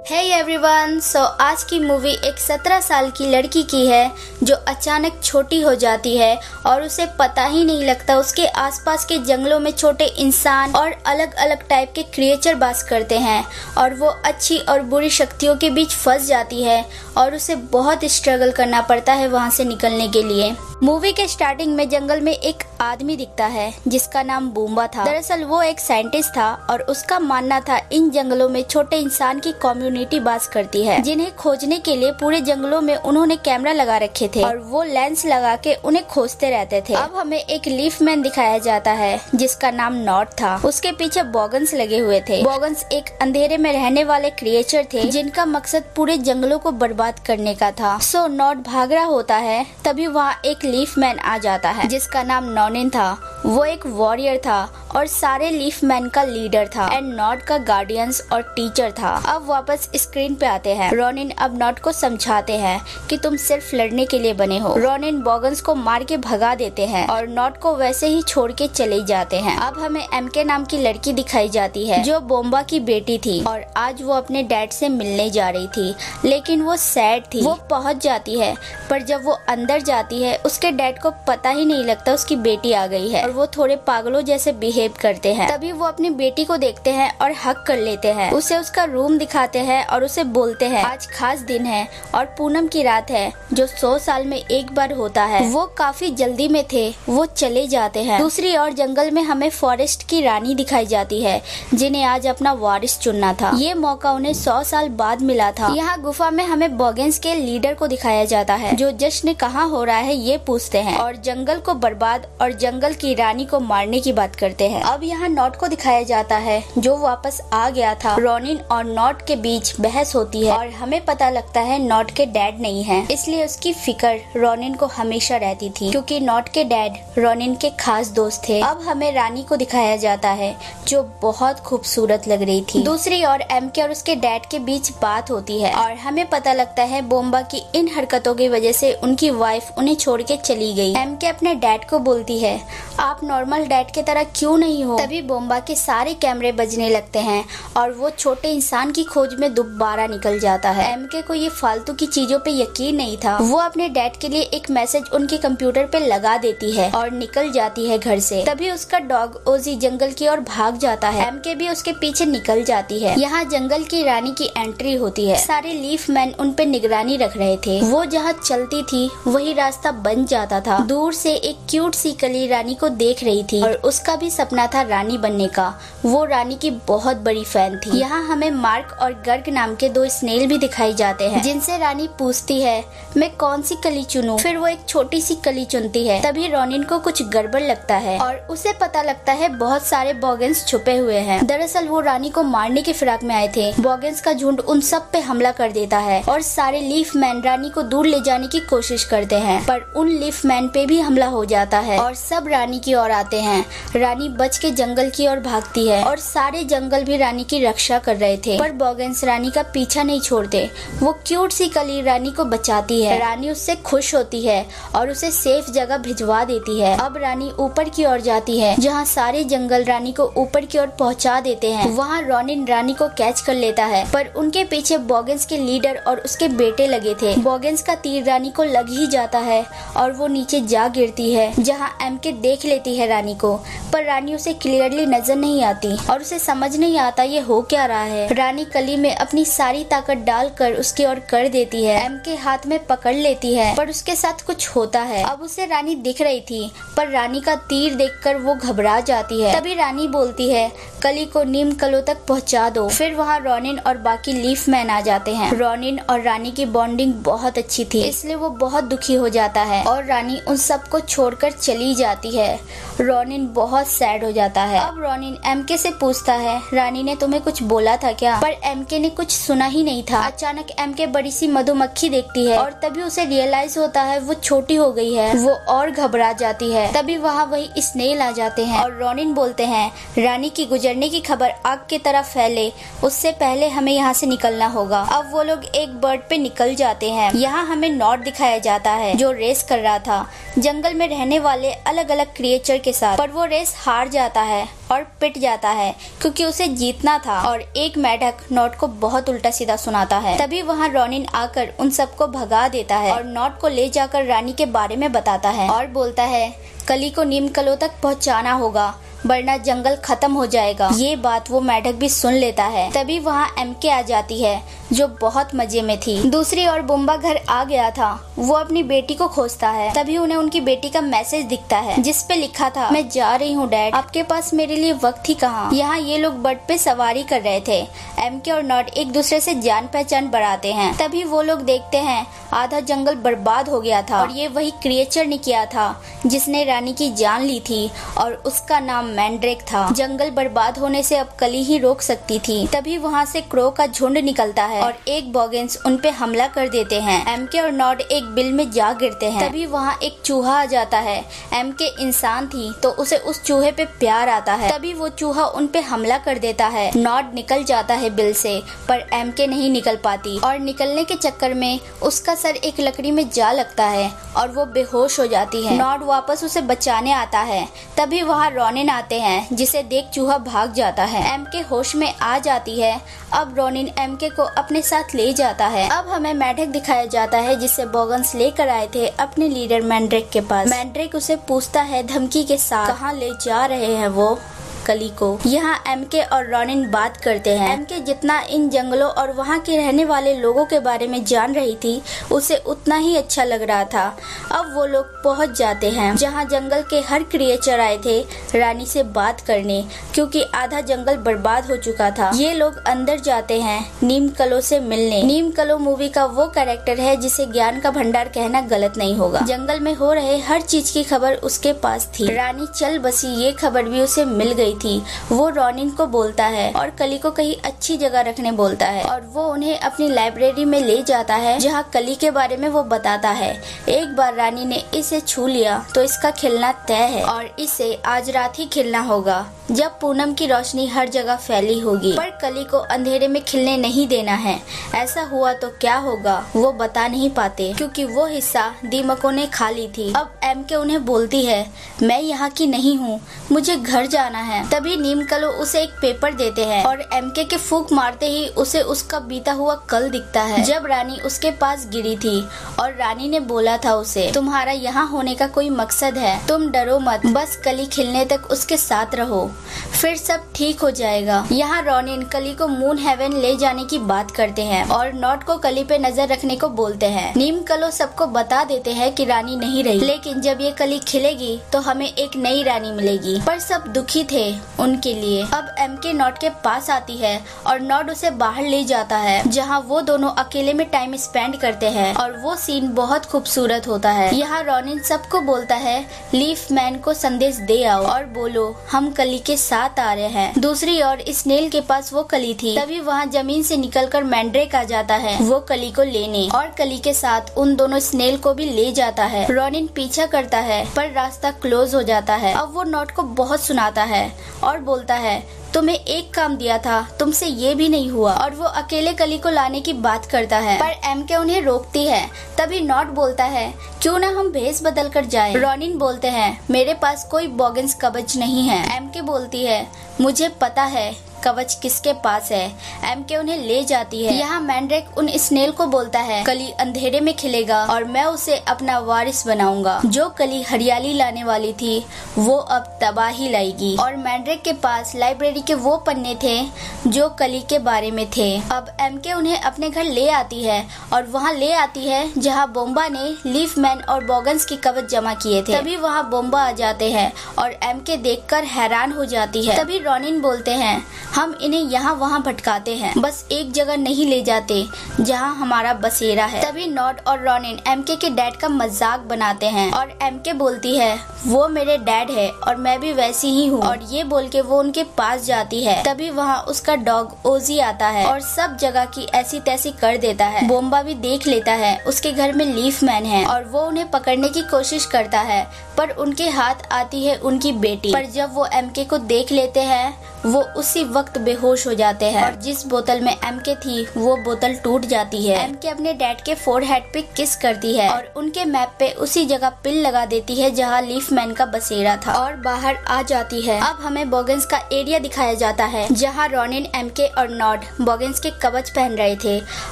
Hey everyone, आज की movie एक 17 साल की लड़की की है जो अचानक छोटी हो जाती है और उसे पता ही नहीं लगता उसके आसपास के जंगलों में छोटे इंसान और अलग अलग टाइप के क्रिएचर बास करते हैं और वो अच्छी और बुरी शक्तियों के बीच फंस जाती है और उसे बहुत स्ट्रगल करना पड़ता है वहाँ से निकलने के लिए। मूवी के स्टार्टिंग में जंगल में एक आदमी दिखता है जिसका नाम बूम्बा था। दरअसल वो एक साइंटिस्ट था और उसका मानना था इन जंगलों में छोटे इंसान की कम्युनिटी बास करती है, जिन्हें खोजने के लिए पूरे जंगलों में उन्होंने कैमरा लगा रखे थे और वो लेंस लगा के उन्हें खोजते रहते थे। अब हमें एक लीफ मैन दिखाया जाता है जिसका नाम नॉट था। उसके पीछे बॉगन्स लगे हुए थे। बॉगन्स एक अंधेरे में रहने वाले क्रिएचर थे जिनका मकसद पूरे जंगलों को बर्बाद करने का था। नॉट भाग रहा होता है, तभी वहाँ एक लीफ मैन आ जाता है जिसका नाम नॉनिन था। वो एक वॉरियर था और सारे लीफ मैन का लीडर था एंड नॉट का गार्डियंस और टीचर था। अब वापस स्क्रीन पे आते हैं। रॉनिन अब नॉट को समझाते हैं कि तुम सिर्फ लड़ने के लिए बने हो। रॉनिन बॉगन्स को मार के भगा देते हैं और नॉट को वैसे ही छोड़ के चले जाते हैं। अब हमें एमके नाम की लड़की दिखाई जाती है जो बोम्बा की बेटी थी और आज वो अपने डैड से मिलने जा रही थी, लेकिन वो सैड थी। वो पहुंच जाती है पर जब वो अंदर जाती है उसके डैड को पता ही नहीं लगता उसकी बेटी आ गई है और वो थोड़े पागलों जैसे बिहेव करते हैं। तभी वो अपनी बेटी को देखते हैं और हक कर लेते हैं। उसे उसका रूम दिखाते हैं और उसे बोलते हैं आज खास दिन है और पूनम की रात है जो 100 साल में एक बार होता है। वो काफी जल्दी में थे, वो चले जाते हैं। दूसरी ओर जंगल में हमें फॉरेस्ट की रानी दिखाई जाती है जिन्हें आज अपना वारिस चुनना था। ये मौका उन्हें 100 साल बाद मिला था। यहाँ गुफा में हमें बॉगन्स के लीडर को दिखाया जाता है जो जश्न कहाँ हो रहा है ये पूछते हैं और जंगल को बर्बाद और जंगल की रानी को मारने की बात करते हैं। अब यहाँ नॉट को दिखाया जाता है जो वापस आ गया था। रॉनिन और नॉट के बीच बहस होती है और हमें पता लगता है नॉट के डैड नहीं है, इसलिए उसकी फिक्र रॉनिन को हमेशा रहती थी क्योंकि नॉट के डैड रॉनिन के खास दोस्त थे। अब हमें रानी को दिखाया जाता है जो बहुत खूबसूरत लग रही थी। दूसरी ओर एमके और उसके डैड के बीच बात होती है और हमें पता लगता है बोम्बा की इन हरकतों की वजह से उनकी वाइफ उन्हें छोड़ के चली गई। एमके अपने डैड को बोलती है आप नॉर्मल डैड की तरह क्यों नहीं हो। तभी बोम्बा के सारे कैमरे बजने लगते हैं और वो छोटे इंसान की खोज में दोबारा निकल जाता है। एमके को ये फालतू की चीजों पे यकीन नहीं था। वो अपने डैड के लिए एक मैसेज उनके कंप्यूटर पे लगा देती है और निकल जाती है घर से। तभी उसका डॉग ओजी जंगल की ओर भाग जाता है। एमके भी उसके पीछे निकल जाती है। यहाँ जंगल की रानी की एंट्री होती है। सारे लीफ मैन उन पे निगरानी रख रहे थे। वो जहाँ चलती थी वही रास्ता बन जाता था। दूर से एक क्यूट सी कली रानी को देख रही थी और उसका भी सपना था रानी बनने का। वो रानी की बहुत बड़ी फैन थी। यहाँ हमें मार्क और गर्ग नाम के 2 स्नेल भी दिखाई जाते हैं जिनसे रानी पूछती है मैं कौन सी कली चुनूं। फिर वो एक छोटी सी कली चुनती है। तभी रॉनिन को कुछ गड़बड़ लगता है और उसे पता लगता है बहुत सारे बॉगन्स छुपे हुए हैं। दरअसल वो रानी को मारने की फिराक में आए थे। बॉगन्स का झुंड उन सब पे हमला कर देता है और सारे लीफ मैन रानी को दूर ले जाने की कोशिश करते हैं पर उन लीफ मैन पे भी हमला हो जाता है और सब रानी की ओर आते हैं। रानी बच के जंगल की ओर भागती है और सारे जंगल भी रानी की रक्षा कर रहे थे पर बॉगन्स रानी का पीछा नहीं छोड़ते। वो क्यूट सी कली रानी को बचाती है। रानी उससे खुश होती है और उसे सेफ जगह भिजवा देती है। अब रानी ऊपर की ओर जाती है जहाँ सारे जंगल रानी को ऊपर की ओर पहुँचा देते हैं। वहाँ रॉनिन रानी को कैच कर लेता है पर उनके पीछे बॉगन्स के लीडर और उसके बेटे लगे थे। बॉगन्स का तीर रानी को लग ही जाता है और वो नीचे जा गिरती है जहाँ एमके देख लेती है रानी को पर रानी उसे क्लियरली नजर नहीं आती और उसे समझ नहीं आता ये हो क्या रहा है। रानी कली में अपनी सारी ताकत डालकर उसकी ओर कर देती है। एमके हाथ में पकड़ लेती है पर उसके साथ कुछ होता है। अब उसे रानी दिख रही थी पर रानी का तीर देखकर वो घबरा जाती है। तभी रानी बोलती है कली को नीम कलों तक पहुंचा दो। फिर वहाँ रॉनिन और बाकी लीफ मैन आ जाते हैं। रॉनिन और रानी की बॉन्डिंग बहुत अच्छी थी इसलिए वो बहुत दुखी हो जाता है और रानी उन सबको छोड़कर चली जाती है। रॉनिन बहुत सैड हो जाता है। अब रॉनिन एमके से पूछता है रानी ने तुम्हें कुछ बोला था क्या, पर एमके ने कुछ सुना ही नहीं था। अचानक एमके बड़ी सी मधुमक्खी देखती है और तभी उसे रियलाइज होता है वो छोटी हो गई है। वो और घबरा जाती है। तभी वहाँ वही स्नेल आ जाते हैं और रॉनिन बोलते हैं रानी की गुजरने की खबर आग की तरह फैले उससे पहले हमें यहाँ से निकलना होगा। अब वो लोग एक बर्ड पे निकल जाते हैं। यहाँ हमें नॉट दिखाया जाता है जो रेस कर रहा था। जंगल में रहने वाले अलग अलग क्रिएचर के साथ, पर वो रेस हार जाता है और पिट जाता है क्योंकि उसे जीतना था और एक मेढक नॉट को बहुत उल्टा सीधा सुनाता है। तभी वहाँ रॉनिन आकर उन सबको भगा देता है और नॉट को ले जाकर रानी के बारे में बताता है और बोलता है कली को नीमकलो तक पहुँचाना होगा वरना जंगल खत्म हो जाएगा। ये बात वो मेढक भी सुन लेता है। तभी वहाँ एमके आ जाती है जो बहुत मजे में थी। दूसरी ओर बुम्बा घर आ गया था। वो अपनी बेटी को खोजता है। तभी उन्हें उनकी बेटी का मैसेज दिखता है जिस पे लिखा था मैं जा रही हूँ डैड, आपके पास मेरे लिए वक्त ही कहाँ। यहाँ ये लोग बर्ड पे सवारी कर रहे थे। एमके और नॉट एक दूसरे से जान पहचान बढ़ाते हैं। तभी वो लोग देखते हैं आधा जंगल बर्बाद हो गया था और ये वही क्रिएचर ने किया था जिसने रानी की जान ली थी और उसका नाम मैंड्रेक था। जंगल बर्बाद होने से अब कली ही रोक सकती थी। तभी वहाँ से क्रो का झुंड निकलता है और एक बॉगेंस उन पे हमला कर देते हैं। एमके और नॉट एक बिल में जा गिरते हैं। तभी वहाँ एक चूहा आ जाता है। एमके इंसान थी तो उसे उस चूहे पे प्यार आता है। तभी वो चूहा उन पे हमला कर देता है। नॉट निकल जाता है बिल से पर एमके नहीं निकल पाती और निकलने के चक्कर में उसका सर एक लकड़ी में जा लगता है और वो बेहोश हो जाती है। नॉट वापस उसे बचाने आता है। तभी वहाँ रॉनिन आते हैं जिसे देख चूहा भाग जाता है। एमके होश में आ जाती है। अब रॉनिन एमके को अपने साथ ले जाता है। अब हमें मेढक दिखाया जाता है जिसे बॉगन्स लेकर आए थे अपने लीडर मैंड्रेक के पास। मैंड्रेक उसे पूछता है धमकी के साथ कहाँ ले जा रहे हैं वो कली को। यहाँ एमके और रॉनिन बात करते हैं। एमके जितना इन जंगलों और वहाँ के रहने वाले लोगों के बारे में जान रही थी उसे उतना ही अच्छा लग रहा था। अब वो लोग पहुँच जाते हैं जहाँ जंगल के हर क्रिएचर आए थे रानी से बात करने क्योंकि आधा जंगल बर्बाद हो चुका था। ये लोग अंदर जाते हैं नीमकलो से मिलने। नीमकलो मूवी का वो कैरेक्टर है जिसे ज्ञान का भंडार कहना गलत नहीं होगा। जंगल में हो रहे हर चीज की खबर उसके पास थी। रानी चल बसी ये खबर भी उसे मिल गई थी। वो रॉनिन को बोलता है और कली को कहीं अच्छी जगह रखने बोलता है और वो उन्हें अपनी लाइब्रेरी में ले जाता है जहाँ कली के बारे में वो बताता है। एक बार रानी ने इसे छू लिया तो इसका खिलना तय है और इसे आज रात ही खिलना होगा जब पूनम की रोशनी हर जगह फैली होगी। पर कली को अंधेरे में खिलने नहीं देना है। ऐसा हुआ तो क्या होगा वो बता नहीं पाते क्योंकि वो हिस्सा दीमकों ने खा ली थी। अब एमके उन्हें बोलती है मैं यहाँ की नहीं हूँ, मुझे घर जाना है। तभी नीमकलो उसे एक पेपर देते हैं और एमके के फूंक मारते ही उसे उसका बीता हुआ कल दिखता है जब रानी उसके पास गिरी थी और रानी ने बोला था उसे तुम्हारा यहाँ होने का कोई मकसद है, तुम डरो मत, बस कली खिलने तक उसके साथ रहो, फिर सब ठीक हो जाएगा। यहाँ रॉनिन कली को मून हेवन ले जाने की बात करते हैं और नॉट को कली पे नजर रखने को बोलते हैं। नीमकलो सबको बता देते हैं कि रानी नहीं रही, लेकिन जब ये कली खिलेगी तो हमें एक नई रानी मिलेगी। पर सब दुखी थे उनके लिए। अब एमके नॉट के पास आती है और नॉट उसे बाहर ले जाता है जहाँ वो दोनों अकेले में टाइम स्पेंड करते हैं और वो सीन बहुत खूबसूरत होता है। यहाँ रॉनिन सबको बोलता है लीफ मैन को संदेश दे आओ और बोलो हम कली के साथ आ रहे हैं। दूसरी ओर स्नेल के पास वो कली थी। तभी वहाँ जमीन से निकलकर मैंड्रेक आ जाता है वो कली को लेने और कली के साथ उन दोनों स्नेल को भी ले जाता है। रॉनिन पीछा करता है पर रास्ता क्लोज हो जाता है। अब वो नॉट को बहुत सुनाता है और बोलता है तुम्हें एक काम दिया था तुमसे ये भी नहीं हुआ और वो अकेले कली को लाने की बात करता है पर एमके उन्हें रोकती है। तभी नॉट बोलता है क्यों ना हम भेस बदल कर जाए। रॉनिन बोलते हैं मेरे पास कोई बॉगन्स कवच नहीं है। एमके बोलती है मुझे पता है कवच किसके पास है। एमके उन्हें ले जाती है। यहाँ मैंड्रेक उन स्नेल को बोलता है कली अंधेरे में खिलेगा और मैं उसे अपना वारिस बनाऊंगा। जो कली हरियाली लाने वाली थी वो अब तबाही लाएगी। और मैंड्रेक के पास लाइब्रेरी के वो पन्ने थे जो कली के बारे में थे। अब एमके उन्हें अपने घर ले आती है और वहाँ ले आती है जहाँ बोम्बा ने लीफ मैन और बॉगन्स की कवच जमा किए थे। तभी वहाँ बोम्बा आ जाते हैं और एमके देखकर हैरान हो जाती है। तभी रॉनिन बोलते हैं हम इन्हें यहाँ वहाँ भटकाते हैं, बस एक जगह नहीं ले जाते जहाँ हमारा बसेरा है। तभी नॉट और रॉनिन एमके के डैड का मजाक बनाते हैं और एमके बोलती है वो मेरे डैड है और मैं भी वैसी ही हूँ और ये बोल के वो उनके पास जाती है। तभी वहाँ उसका डॉग ओजी आता है और सब जगह की ऐसी तैसी कर देता है। बोम्बा भी देख लेता है उसके घर में लीफ मैन है और वो उन्हें पकड़ने की कोशिश करता है पर उनके हाथ आती है उनकी बेटी। पर जब वो एमके को देख लेते हैं वो उसी वक्त बेहोश हो जाते हैं और जिस बोतल में एमके थी वो बोतल टूट जाती है। एमके अपने डैड के फोरहेड पे किस करती है और उनके मैप पे उसी जगह पिल लगा देती है जहाँ लीफ मैन का बसेरा था और बाहर आ जाती है। अब हमें बॉगिन्स का एरिया दिखाया जाता है जहाँ रॉनिन, एमके और नॉड बॉगिन्स के कवच पहन रहे थे।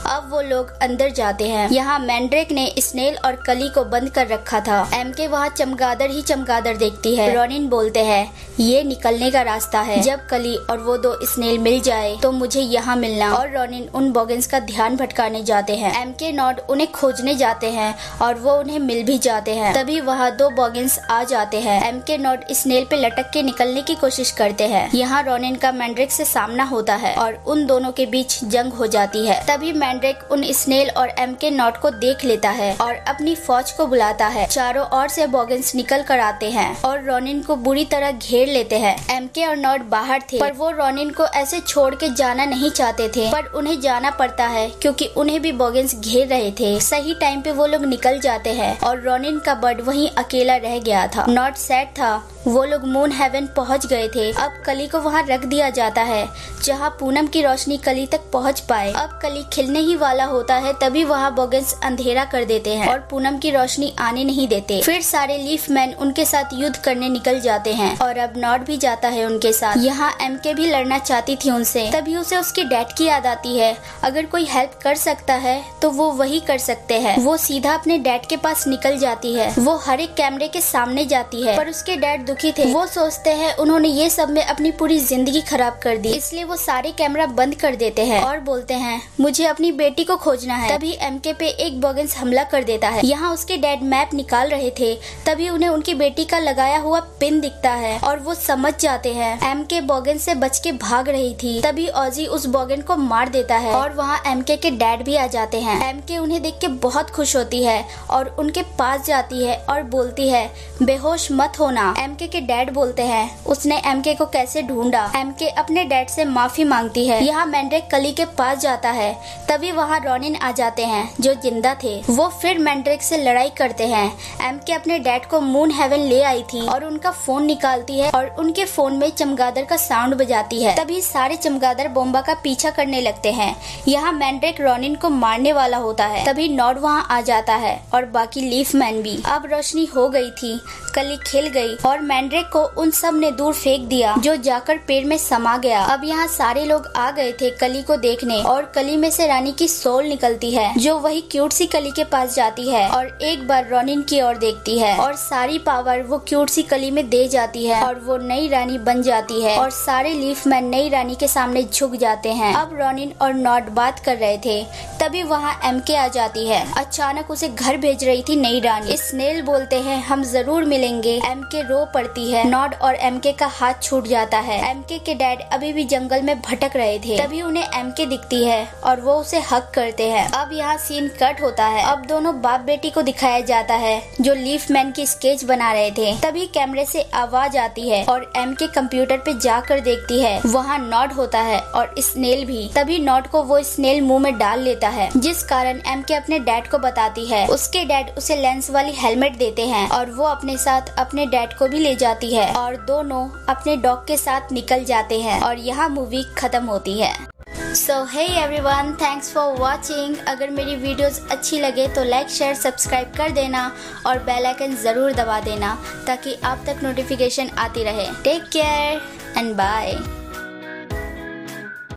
अब वो लोग अंदर जाते हैं। यहाँ मैंड्रेक ने स्नेल और कली को बंद कर रखा था। एमके वहाँ चमगादड़ ही चमगादड़ देखती है। रॉनिन बोलते हैं ये निकलने का रास्ता है, जब कली और वो दो स्नेल मिल जाए तो मुझे यहाँ मिलना। और रॉनिन उन बॉगिन्स का ध्यान भटकाने जाते हैं। एमके, नॉड उन्हें खोजने जाते हैं और वो उन्हें मिल भी जाते हैं। तभी वहाँ दो बॉगिन्स आ जाते हैं। एमके, नॉड स्नेल पे लटक के निकलने की कोशिश करते हैं। यहाँ रॉनिन का मैंड्रेक से सामना होता है और उन दोनों के बीच जंग हो जाती है। तभी मैंड्रेक उन स्नेल और एमके, नॉड को देख लेता है और अपनी फौज को बुलाता है। चारों ओर से बॉगिन्स निकल कर आते हैं और रॉनिन को बुरी तरह घेर लेते हैं। एमके और नॉड बाहर थे पर वो रॉनिन को ऐसे छोड़ के जाना नहीं चाहते थे, पर उन्हें जाना पड़ता है क्योंकि उन्हें भी बॉगिन्स घेर रहे थे। सही टाइम पे वो लोग निकल जाते हैं और रॉनिन का बर्ड वहीं अकेला रह गया था। नॉट सैड था, वो लोग मून हेवन पहुंच गए थे। अब कली को वहां रख दिया जाता है जहां पूनम की रोशनी कली तक पहुंच पाए। अब कली खिलने ही वाला होता है तभी वहां बॉगिन्स अंधेरा कर देते हैं और पूनम की रोशनी आने नहीं देते। फिर सारे लीफ मैन उनके साथ युद्ध करने निकल जाते हैं और अब नॉट भी जाता है उनके साथ। यहाँ एमके भी लड़ना चाहती थी उनसे, तभी उसे उसकी डैड की याद आती है। अगर कोई हेल्प कर सकता है तो वो वही कर सकते हैं। वो सीधा अपने डैड के पास निकल जाती है। वो हर एक कैमरे के सामने जाती है पर उसके डैड दुखी थे। वो सोचते हैं उन्होंने ये सब में अपनी पूरी जिंदगी खराब कर दी, इसलिए वो सारे कैमरा बंद कर देते हैं और बोलते हैं मुझे अपनी बेटी को खोजना है। तभी एमके पे एक बॉगिन्स हमला कर देता है। यहाँ उसके डैड मैप निकाल रहे थे, तभी उन्हें उनकी बेटी का लगाया हुआ पिन दिखता है और वो समझ जाते हैं एमके बॉगिन से बच के भाग रही थी। तभी ऑजी उस बॉगिन को मार देता है और वहाँ एमके के डैड भी आ जाते हैं। एमके उन्हें देख के बहुत खुश होती है और उनके पास जाती है और बोलती है बेहोश मत होना। एमके के डैड बोलते हैं उसने एमके को कैसे ढूंढा। एमके अपने डैड से माफी मांगती है। यहाँ मैंड्रेक कली के पास जाता है, तभी वहाँ रॉनिन आ जाते हैं जो जिंदा थे। वो फिर मैंड्रेक से लड़ाई करते हैं। एमके अपने डैड को मून हेवन ले आई थी और उनका फोन निकालती है और उनके फोन में चमगादड़ का साउंड बजाती है। तभी सारे चमगादड़ बोम्बा का पीछा करने लगते हैं। यहाँ मैंड्रेक रॉनिन को मारने वाला होता है, तभी नॉड वहाँ आ जाता है और बाकी लीफ मैन भी। अब रोशनी हो गई थी, कली खिल गई और मैंड्रेक को उन सब ने दूर फेंक दिया जो जाकर पेड़ में समा गया। अब यहाँ सारे लोग आ गए थे कली को देखने और कली में से रानी की सोल निकलती है जो वही क्यूट सी कली के पास जाती है और एक बार रॉनिन की ओर देखती है और सारी पावर वो क्यूट सी कली में दे जाती है और वो नई रानी बन जाती है और सारे लीफ मैन नई रानी के सामने झुक जाते हैं। अब रॉनिन और नॉड बात कर रहे थे, तभी वहाँ एमके आ जाती है। अचानक उसे घर भेज रही थी नई रानी। स्नेल बोलते हैं हम जरूर मिलेंगे। एमके रो पड़ती है। नॉड और एमके का हाथ छूट जाता है। एमके के डैड अभी भी जंगल में भटक रहे थे, तभी उन्हें एमके दिखती है और वो उसे हक करते हैं। अब यहाँ सीन कट होता है। अब दोनों बाप बेटी को दिखाया जाता है जो लीफ मैन की स्केच बना रहे थे। तभी कैमरे से आवाज आती है और एमके कंप्यूटर पे जाकर देखती है, वहाँ नॉड होता है और स्नेल भी। तभी नॉड को वो स्नेल मुंह में डाल लेता है, जिस कारण एमके अपने डैड को बताती है। उसके डैड उसे लेंस वाली हेलमेट देते हैं और वो अपने साथ अपने डैड को भी ले जाती है और दोनों अपने डॉग के साथ निकल जाते हैं और यहाँ मूवी खत्म होती है। So hey everyone, thanks for watching। अगर मेरी वीडियोस अच्छी लगे तो लाइक, शेयर, सब्सक्राइब कर देना और बेल आइकन जरूर दबा देना ताकि आप तक नोटिफिकेशन आती रहे। Take care and bye.